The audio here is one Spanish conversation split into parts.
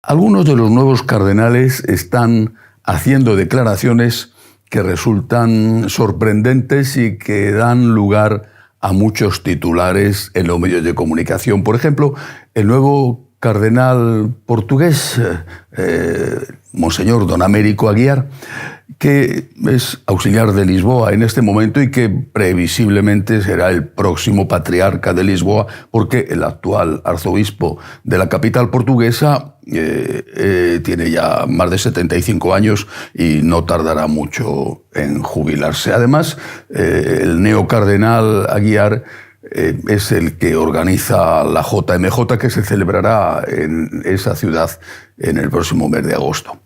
Algunos de los nuevos cardenales están haciendo declaraciones que resultan sorprendentes y que dan lugar a muchos titulares en los medios de comunicación. Por ejemplo, el nuevo cardenal portugués, Monseñor Don Américo Aguiar, que es auxiliar de Lisboa en este momento y que previsiblemente será el próximo patriarca de Lisboa, porque el actual arzobispo de la capital portuguesa tiene ya más de 75 años y no tardará mucho en jubilarse. Además, el neocardenal Aguiar es el que organiza la JMJ, que se celebrará en esa ciudad en el próximo mes de agosto.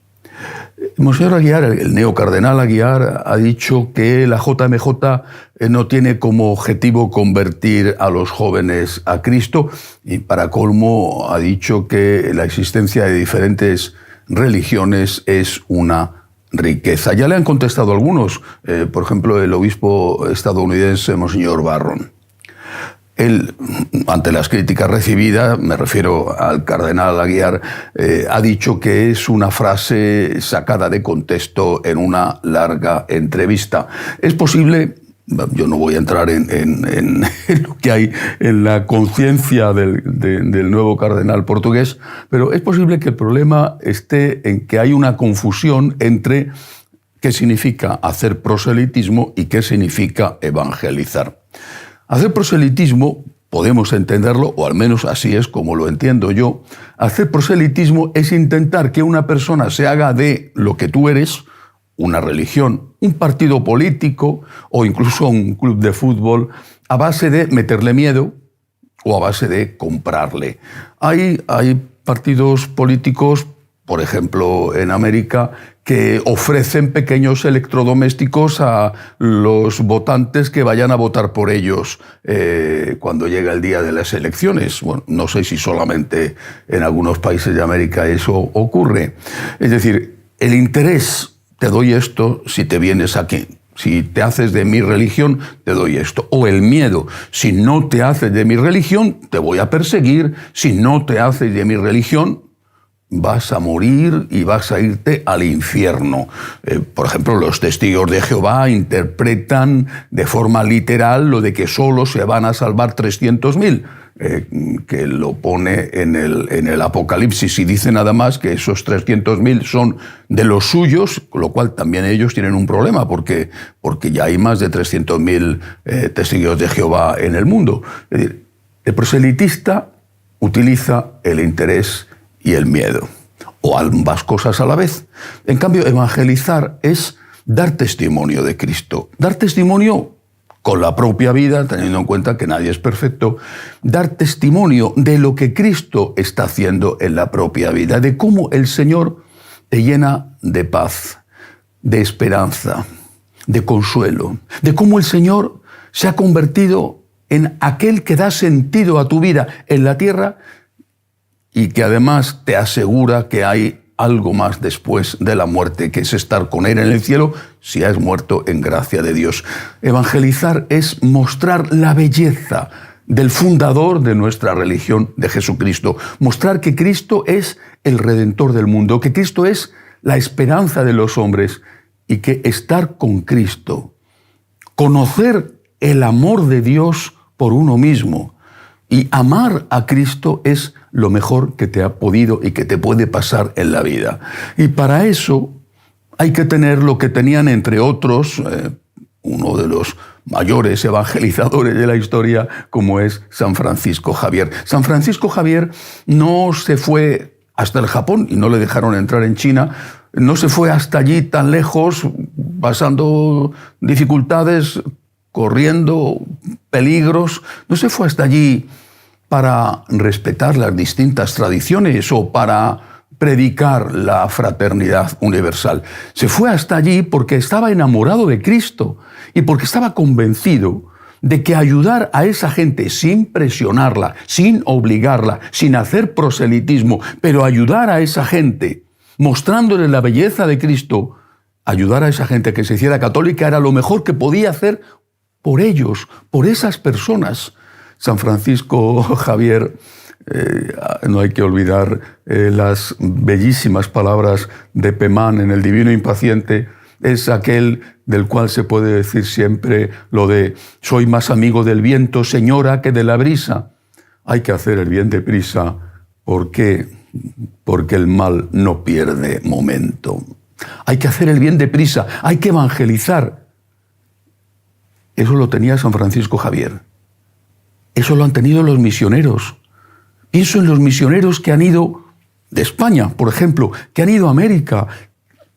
Monseñor Aguiar, el neocardenal Aguiar, ha dicho que la JMJ no tiene como objetivo convertir a los jóvenes a Cristo y, para colmo, ha dicho que la existencia de diferentes religiones es una riqueza. Ya le han contestado algunos, por ejemplo, el obispo estadounidense Monseñor Barron. Él, ante las críticas recibidas, me refiero al cardenal Aguiar, ha dicho que es una frase sacada de contexto en una larga entrevista. Es posible, yo no voy a entrar en lo que hay en la conciencia del nuevo cardenal portugués, pero es posible que el problema esté en que hay una confusión entre qué significa hacer proselitismo y qué significa evangelizar. Hacer proselitismo, podemos entenderlo, o al menos así es como lo entiendo yo. Hacer proselitismo es intentar que una persona se haga de lo que tú eres, una religión, un partido político o incluso un club de fútbol, a base de meterle miedo o a base de comprarle. Hay partidos políticos, por ejemplo, en América, que ofrecen pequeños electrodomésticos a los votantes que vayan a votar por ellos cuando llega el día de las elecciones. Bueno, no sé si solamente en algunos países de América eso ocurre. Es decir, el interés, te doy esto si te vienes aquí. Si te haces de mi religión, te doy esto. O el miedo, si no te haces de mi religión, te voy a perseguir. Si no te haces de mi religión, vas a morir y vas a irte al infierno. Por ejemplo, los testigos de Jehová interpretan de forma literal lo de que solo se van a salvar 300.000, que lo pone en el Apocalipsis, y dice nada más que esos 300.000 son de los suyos, con lo cual también ellos tienen un problema, porque ya hay más de 300.000 testigos de Jehová en el mundo. Es decir, el proselitista utiliza el interés y el miedo, o ambas cosas a la vez. En cambio, evangelizar es dar testimonio de Cristo, dar testimonio con la propia vida, teniendo en cuenta que nadie es perfecto, dar testimonio de lo que Cristo está haciendo en la propia vida, de cómo el Señor te llena de paz, de esperanza, de consuelo, de cómo el Señor se ha convertido en aquel que da sentido a tu vida en la tierra y que además te asegura que hay algo más después de la muerte, que es estar con Él en el cielo si has muerto en gracia de Dios. Evangelizar es mostrar la belleza del fundador de nuestra religión, de Jesucristo. Mostrar que Cristo es el Redentor del mundo, que Cristo es la esperanza de los hombres y que estar con Cristo, conocer el amor de Dios por uno mismo y amar a Cristo es lo mejor que te ha podido y que te puede pasar en la vida. Y para eso hay que tener lo que tenían, entre otros, uno de los mayores evangelizadores de la historia, como es San Francisco Javier. San Francisco Javier no se fue hasta el Japón y no le dejaron entrar en China, no se fue hasta allí tan lejos, pasando dificultades, corriendo peligros, no se fue hasta allí para respetar las distintas tradiciones o para predicar la fraternidad universal. Se fue hasta allí porque estaba enamorado de Cristo y porque estaba convencido de que ayudar a esa gente sin presionarla, sin obligarla, sin hacer proselitismo, pero ayudar a esa gente mostrándole la belleza de Cristo, ayudar a esa gente que se hiciera católica era lo mejor que podía hacer por ellos, por esas personas. San Francisco Javier No hay que olvidar las bellísimas palabras de Pemán en El Divino Impaciente. Es aquel del cual se puede decir siempre lo de soy más amigo del viento, señora, que de la brisa. Hay que hacer el bien deprisa. ¿Por qué? Porque el mal no pierde momento. Hay que hacer el bien deprisa, hay que evangelizar. Eso lo tenía San Francisco Javier. Eso lo han tenido los misioneros. Pienso en los misioneros que han ido de España, por ejemplo, que han ido a América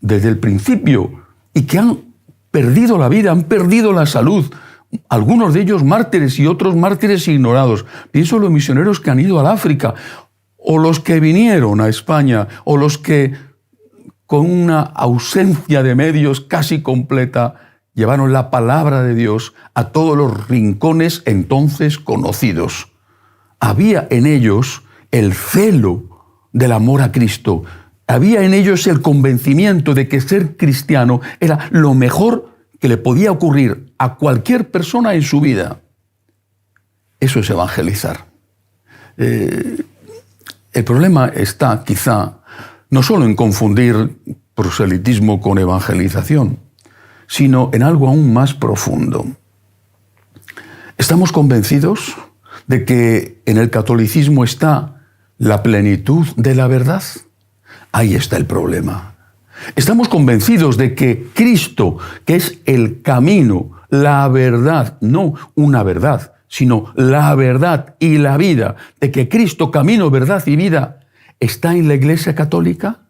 desde el principio y que han perdido la vida, han perdido la salud. Algunos de ellos mártires y otros mártires ignorados. Pienso en los misioneros que han ido al África, o los que vinieron a España, o los que con una ausencia de medios casi completa llevaron la palabra de Dios a todos los rincones entonces conocidos. Había en ellos el celo del amor a Cristo. Había en ellos el convencimiento de que ser cristiano era lo mejor que le podía ocurrir a cualquier persona en su vida. Eso es evangelizar. El problema está quizá no solo en confundir proselitismo con evangelización, sino en algo aún más profundo. ¿Estamos convencidos de que en el catolicismo está la plenitud de la verdad? Ahí está el problema. Estamos convencidos de que Cristo, que es el camino, la verdad, no una verdad, sino la verdad y la vida, de que Cristo, camino, verdad y vida, está en la Iglesia Católica.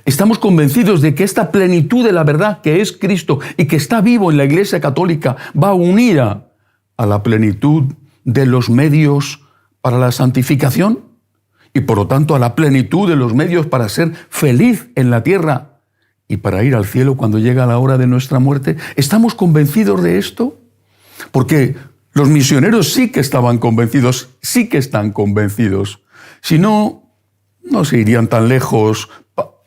Estamos convencidos de que esta plenitud de la verdad que es Cristo y que está vivo en la Iglesia Católica va unida a la plenitud de los medios para la santificación y por lo tanto a la plenitud de los medios para ser feliz en la tierra y para ir al cielo cuando llega la hora de nuestra muerte. ¿Estamos convencidos de esto? Porque los misioneros sí que estaban convencidos, sí que están convencidos. Si no, no se irían tan lejos,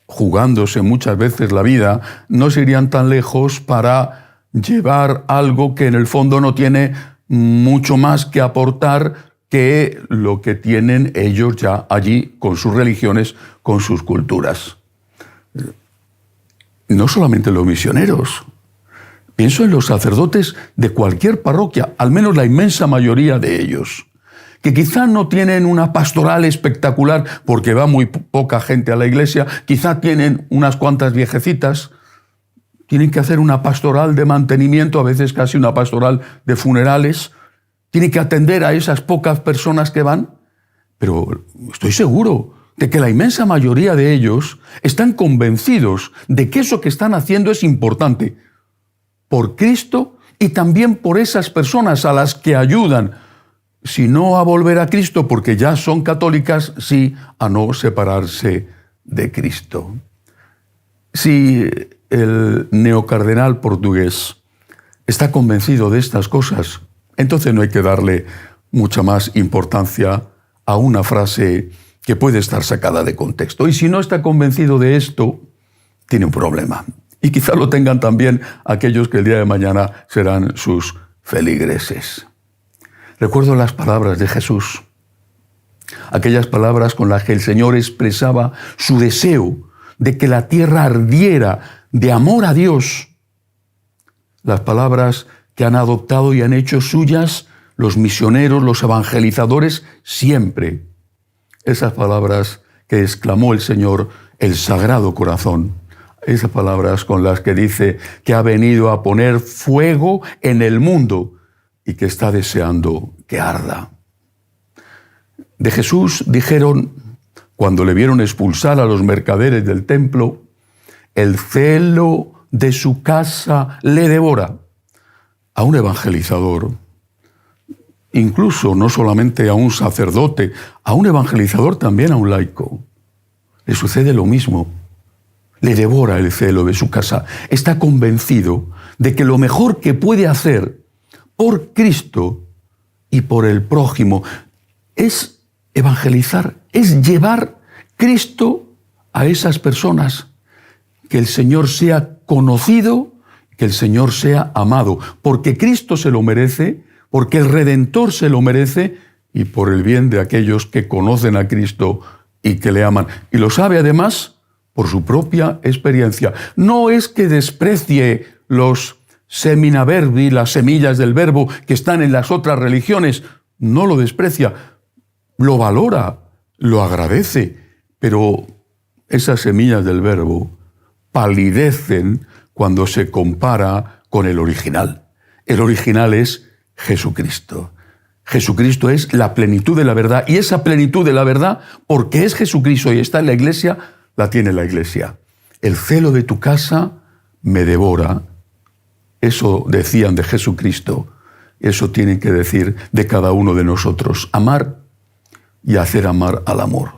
jugándose muchas veces la vida, no se irían tan lejos para llevar algo que en el fondo no tiene mucho más que aportar que lo que tienen ellos ya allí con sus religiones, con sus culturas. No solamente los misioneros. Pienso en los sacerdotes de cualquier parroquia, al menos la inmensa mayoría de ellos, que quizá no tienen una pastoral espectacular porque va muy poca gente a la iglesia, quizá tienen unas cuantas viejecitas, tienen que hacer una pastoral de mantenimiento, a veces casi una pastoral de funerales, tienen que atender a esas pocas personas que van, pero estoy seguro de que la inmensa mayoría de ellos están convencidos de que eso que están haciendo es importante por Cristo y también por esas personas a las que ayudan, si no a volver a Cristo porque ya son católicas, sí a no separarse de Cristo. Si el neocardenal portugués está convencido de estas cosas, entonces no hay que darle mucha más importancia a una frase que puede estar sacada de contexto. Y si no está convencido de esto, tiene un problema. Y quizá lo tengan también aquellos que el día de mañana serán sus feligreses. Recuerdo las palabras de Jesús, aquellas palabras con las que el Señor expresaba su deseo de que la tierra ardiera de amor a Dios. Las palabras que han adoptado y han hecho suyas los misioneros, los evangelizadores, siempre. Esas palabras que exclamó el Señor, el Sagrado Corazón. Esas palabras con las que dice que ha venido a poner fuego en el mundo y que está deseando que arda. De Jesús dijeron, cuando le vieron expulsar a los mercaderes del templo, el celo de su casa le devora. A un evangelizador, incluso no solamente a un sacerdote, a un evangelizador también a un laico, le sucede lo mismo. Le devora el celo de su casa. Está convencido de que lo mejor que puede hacer por Cristo y por el prójimo es evangelizar, es llevar Cristo a esas personas, que el Señor sea conocido, que el Señor sea amado, porque Cristo se lo merece, porque el Redentor se lo merece y por el bien de aquellos que conocen a Cristo y que le aman. Y lo sabe además por su propia experiencia. No es que desprecie los semina verbi, las semillas del verbo que están en las otras religiones. No lo desprecia, lo valora, lo agradece, pero esas semillas del verbo palidecen cuando se compara con el original. El original es Jesucristo. Jesucristo es la plenitud de la verdad, y esa plenitud de la verdad, porque es Jesucristo y está en la Iglesia, la tiene la Iglesia. El celo de tu casa me devora. Eso decían de Jesucristo. Eso tienen que decir de cada uno de nosotros. Amar y hacer amar al amor.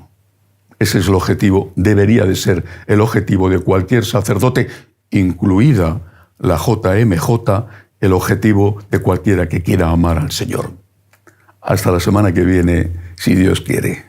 Ese es el objetivo, debería de ser el objetivo de cualquier sacerdote, incluida la JMJ, el objetivo de cualquiera que quiera amar al Señor. Hasta la semana que viene, si Dios quiere.